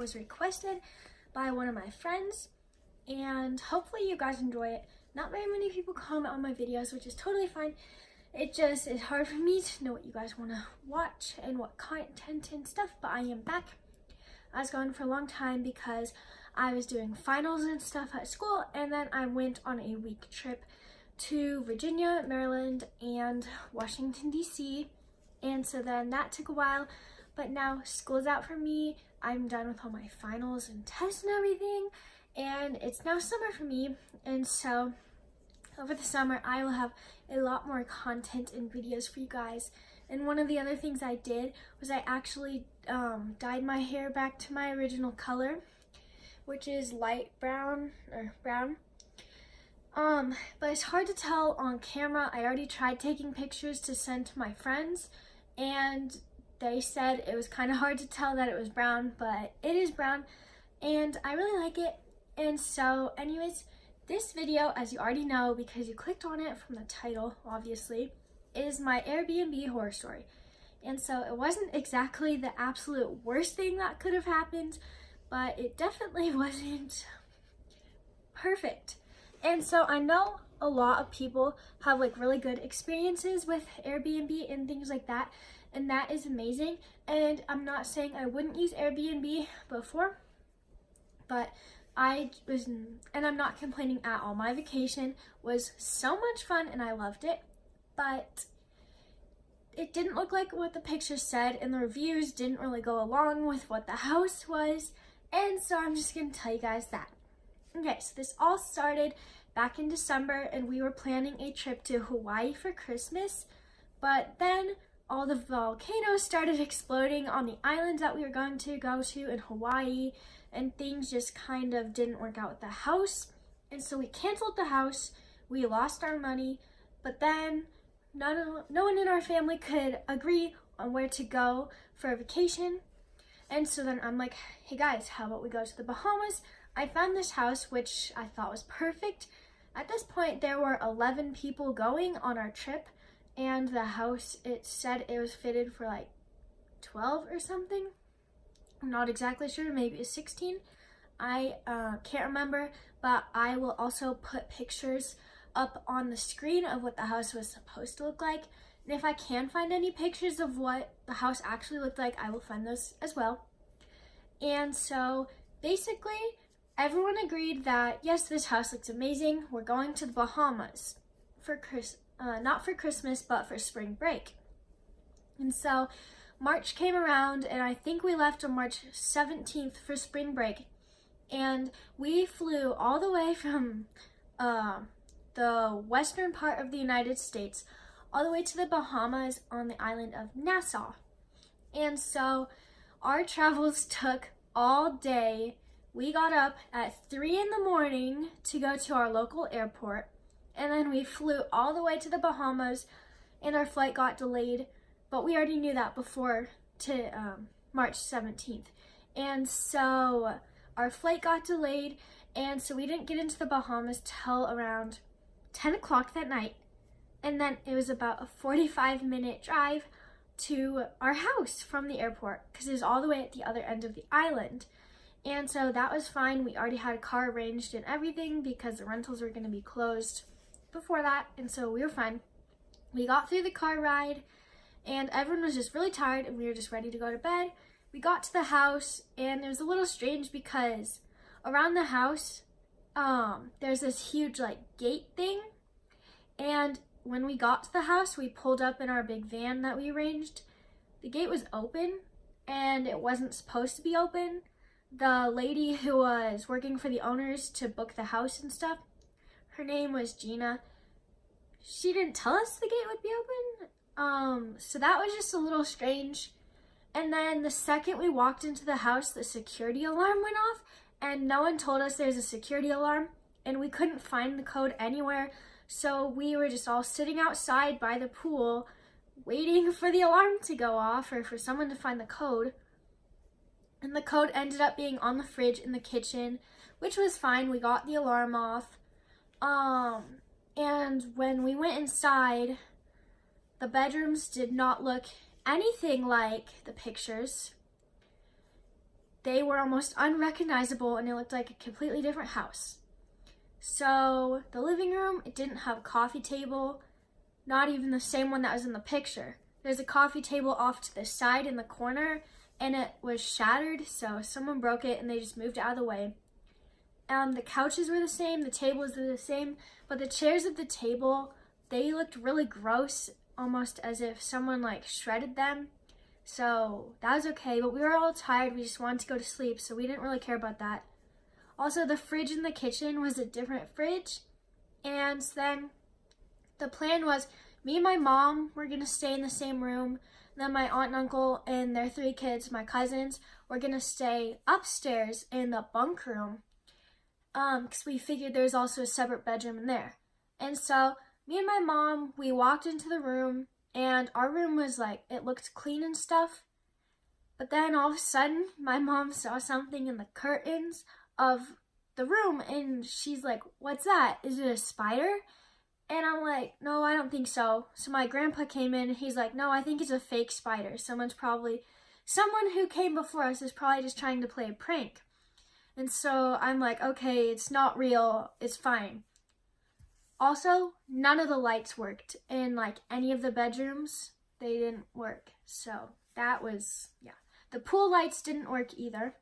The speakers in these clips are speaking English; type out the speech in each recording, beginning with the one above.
was requested by one of my friends, and hopefully you guys enjoy it. Not very many people comment on my videos, which is totally fine. It just is hard for me to know what you guys want to watch and what content and stuff, but I am back. I was gone for a long time because I was doing finals and stuff at school, and then I went on a week trip to Virginia, Maryland, and Washington, D.C. And so then that took a while, but now school's out for me. I'm done with all my finals and tests and everything, and it's now summer for me. And so over the summer, I will have a lot more content and videos for you guys. And one of the other things I did was I actually dyed my hair back to my original color, which is light brown or brown. But it's hard to tell on camera. I already tried taking pictures to send to my friends, and they said it was kind of hard to tell that it was brown, but it is brown, and I really like it. And so anyways, this video, as you already know because you clicked on it from the title, obviously, is my Airbnb horror story. And so it wasn't exactly the absolute worst thing that could have happened, but it definitely wasn't perfect. And so I know a lot of people have like really good experiences with Airbnb and things like that, and that is amazing. And I'm not saying I wouldn't use Airbnb before, but and I'm not complaining at all. My vacation was so much fun and I loved it, but it didn't look like what the pictures said, and the reviews didn't really go along with what the house was, and so I'm just gonna tell you guys that. Okay, so this all started back in December, and we were planning a trip to Hawaii for Christmas, but then all the volcanoes started exploding on the island that we were going to go to in Hawaii, and things just kind of didn't work out with the house, and so we canceled the house. We lost our money, but then no one in our family could agree on where to go for a vacation. And so then I'm like, hey guys, how about we go to the Bahamas? I found this house, which I thought was perfect. At this point, there were 11 people going on our trip, and the house, it said it was fitted for like 12 or something. I'm not exactly sure, maybe it's 16. I can't remember, but I will also put pictures up on the screen of what the house was supposed to look like. And if I can find any pictures of what the house actually looked like, I will find those as well. And so basically, everyone agreed that yes, this house looks amazing. We're going to the Bahamas for not for Christmas, but for spring break. And so March came around, and I think we left on March 17th for spring break. And we flew all the way from the western part of the United States all the way to the Bahamas on the island of Nassau. And so our travels took all day. We got up at 3 in the morning to go to our local airport, and then we flew all the way to the Bahamas, and our flight got delayed, but we already knew that before to March 17th. And so our flight got delayed, and so we didn't get into the Bahamas till around 10 o'clock that night, and then it was about a 45-minute drive to our house from the airport because it was all the way at the other end of the island. And so that was fine. We already had a car arranged and everything because the rentals were going to be closed before that, and so we were fine. We got through the car ride, and everyone was just really tired, and we were just ready to go to bed. We got to the house, and it was a little strange because around the house, there's this huge like gate thing, and when we got to the house, we pulled up in our big van that we arranged. The gate was open, and it wasn't supposed to be open. The lady who was working for the owners to book the house and stuff, her name was Gina. She didn't tell us the gate would be open, so that was just a little strange. And then the second we walked into the house, the security alarm went off, and no one told us there's a security alarm, and we couldn't find the code anywhere, so we were just all sitting outside by the pool waiting for the alarm to go off or for someone to find the code. And the code ended up being on the fridge in the kitchen, which was fine. We got the alarm off. And when we went inside, the bedrooms did not look anything like the pictures. they were almost unrecognizable and it looked like a completely different house. So the living room, it didn't have a coffee table, not even the same one that was in the picture. There's a coffee table off to the side in the corner and it was shattered, so someone broke it and they just moved it out of the way. The couches were the same, the tables were the same, but the chairs at the table, they looked really gross, almost as if someone like shredded them. So that was okay, but we were all tired, we just wanted to go to sleep, so we didn't really care about that. Also, the fridge in the kitchen was a different fridge, and then the plan was me and my mom were gonna stay in the same room, then my aunt and uncle and their 3 kids, my cousins, were gonna stay upstairs in the bunk room, because we figured there was also a separate bedroom in there. And so me and my mom, we walked into the room and our room was like, it looked clean and stuff. But then all of a sudden, my mom saw something in the curtains of the room and she's like, "What's that? Is it a spider?" And I'm like, "No, I don't think so." So my grandpa came in and he's like, "No, I think it's a fake spider. Someone who came before us is probably just trying to play a prank." And so I'm like, "Okay, it's not real, it's fine." Also, none of the lights worked in like any of the bedrooms. They didn't work. So that was, yeah. The pool lights didn't work either.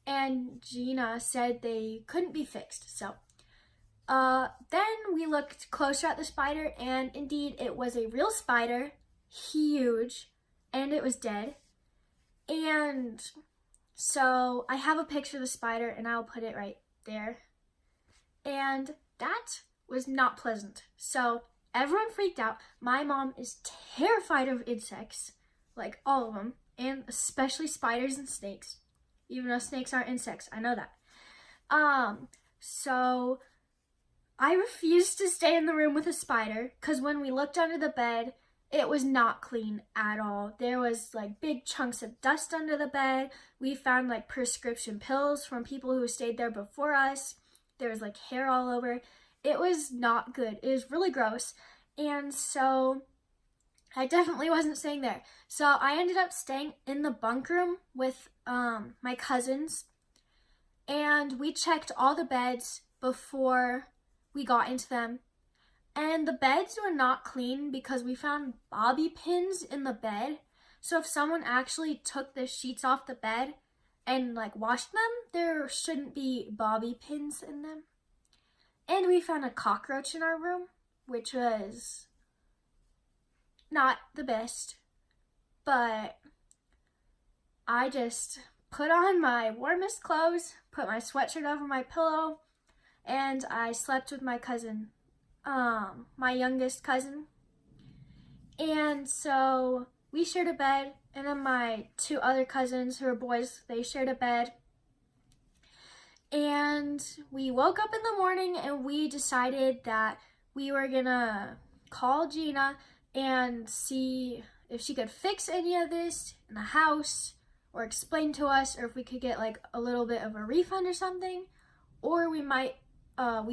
And Gina said they couldn't be fixed. So then we looked closer at the spider and indeed it was a real spider, huge, and it was dead. And so I have a picture of the spider and I'll put it right there. And that was not pleasant. So everyone freaked out. My mom is terrified of insects, like all of them, and especially spiders and snakes. Even though snakes aren't insects, I know that. So I refused to stay in the room with a spider because when we looked under the bed, it was not clean at all. There was like big chunks of dust under the bed. We found like prescription pills from people who stayed there before us. There was like hair all over. It was not good. It was really gross. And so I definitely wasn't staying there. So I ended up staying in the bunk room with my cousins. And we checked all the beds before we got into them. And the beds were not clean because we found bobby pins in the bed. So if someone actually took the sheets off the bed and like washed them, there shouldn't be bobby pins in them. And we found a cockroach in our room, which was not the best, but I just put on my warmest clothes, put my sweatshirt over my pillow, and I slept with my cousin, my youngest cousin. And so we shared a bed, and then my 2 other cousins who are boys, they shared a bed. And we woke up in the morning and we decided that we were gonna call Gina and see if she could fix any of this in the house or explain to us, or if we could get like a little bit of a refund or something, or we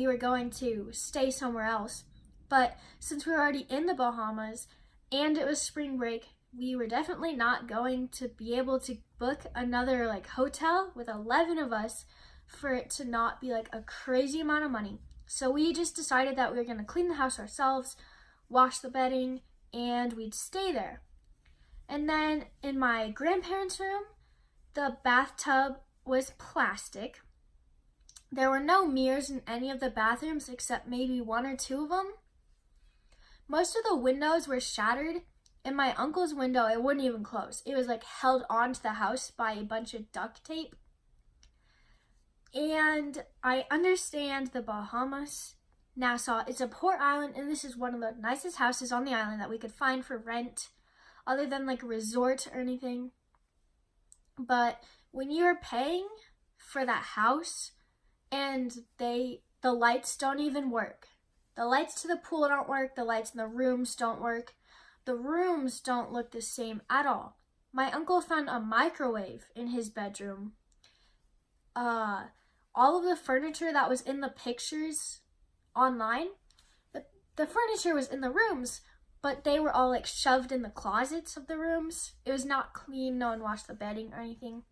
were going to stay somewhere else. But since we were already in the Bahamas and it was spring break, we were definitely not going to be able to book another like hotel with 11 of us for it to not be like a crazy amount of money. So we just decided that we were gonna clean the house ourselves, wash the bedding, and we'd stay there. And then in my grandparents' room, the bathtub was plastic. There were no mirrors in any of the bathrooms except maybe 1 or 2 of them. Most of the windows were shattered. In my uncle's window, it wouldn't even close. It was like held onto the house by a bunch of duct tape. And I understand the Bahamas, Nassau, it's a port island, and this is one of the nicest houses on the island that we could find for rent, other than like a resort or anything. But when you're paying for that house and the lights don't even work, the lights to the pool don't work, the lights in the rooms don't work, the rooms don't look the same at all. My uncle found a microwave in his bedroom. All of the furniture that was in the pictures online, the furniture was in the rooms, but they were all like shoved in the closets of the rooms. It was not clean, no one washed the bedding or anything.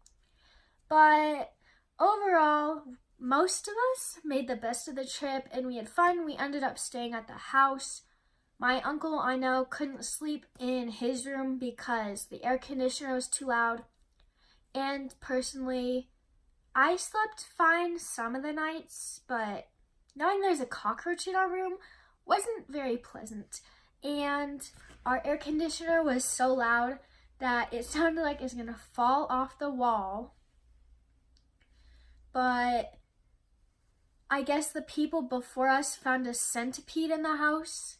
But overall, most of us made the best of the trip and we had fun. We ended up staying at the house. My uncle, I know, couldn't sleep in his room because the air conditioner was too loud. And personally, I slept fine some of the nights, but knowing there's a cockroach in our room wasn't very pleasant. And our air conditioner was so loud that it sounded like it's gonna fall off the wall. But I guess the people before us found a centipede in the house.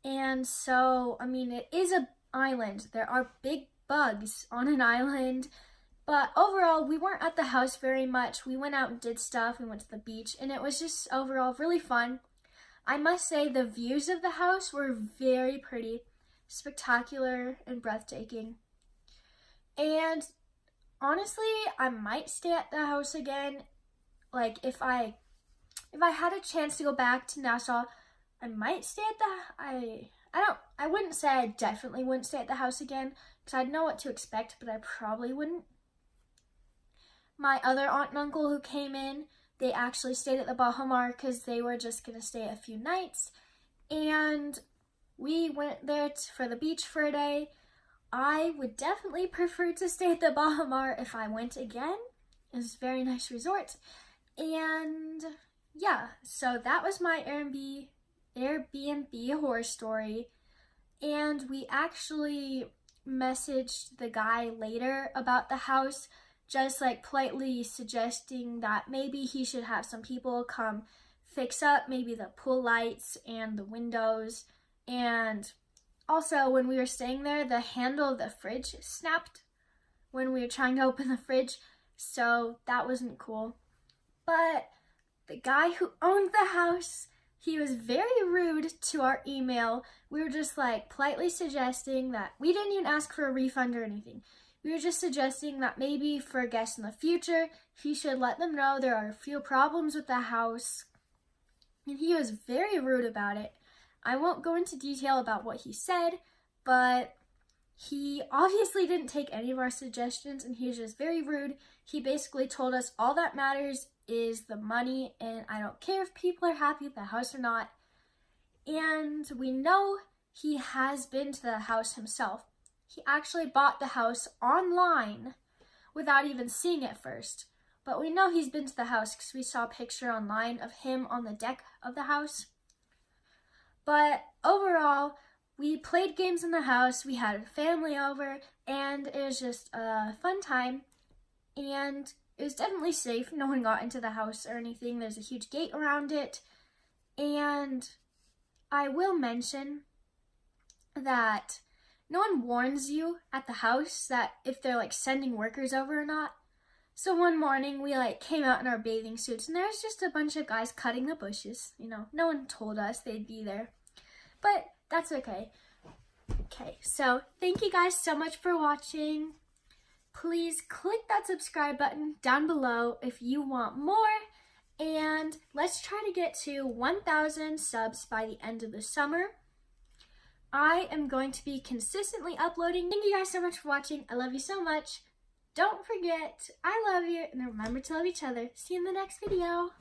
And so, I mean, it is an island. There are big bugs on an island. But overall, we weren't at the house very much. We went out and did stuff. We went to the beach. And it was just overall really fun. I must say the views of the house were very pretty, spectacular, and breathtaking. And honestly, I might stay at the house again. Like if I had a chance to go back to Nassau, I might stay at I wouldn't say I definitely wouldn't stay at the house again because I'd know what to expect, but I probably wouldn't. My other aunt and uncle who came in, they actually stayed at the Baha Mar because they were just going to stay a few nights. And we went there for the beach for a day. I would definitely prefer to stay at the Baha Mar if I went again. It was a very nice resort. And yeah, so that was my Airbnb horror story. And we actually messaged the guy later about the house, just like politely suggesting that maybe he should have some people come fix up maybe the pool lights and the windows. And also when we were staying there, the handle of the fridge snapped when we were trying to open the fridge, so that wasn't cool. But the guy who owned the house, he was very rude to our email. We were just like politely suggesting that we didn't even ask for a refund or anything. We were just suggesting that maybe for guests in the future, he should let them know there are a few problems with the house. And he was very rude about it. I won't go into detail about what he said, but he obviously didn't take any of our suggestions and he was just very rude. He basically told us all that matters is the money and I don't care if people are happy with the house or not. And we know he has been to the house himself. He actually bought the house online without even seeing it first. But we know he's been to the house because we saw a picture online of him on the deck of the house. But overall, we played games in the house, we had family over, and it was just a fun time. And it was definitely safe. No one got into the house or anything. There's a huge gate around it. And I will mention that no one warns you at the house that if they're like sending workers over or not. So one morning we like came out in our bathing suits and there was just a bunch of guys cutting the bushes. You know, no one told us they'd be there. But that's okay. Okay, so thank you guys so much for watching. Please click that subscribe button down below if you want more. And let's try to get to 1,000 subs by the end of the summer. I am going to be consistently uploading. Thank you guys so much for watching. I love you so much. Don't forget, I love you. And remember to love each other. See you in the next video.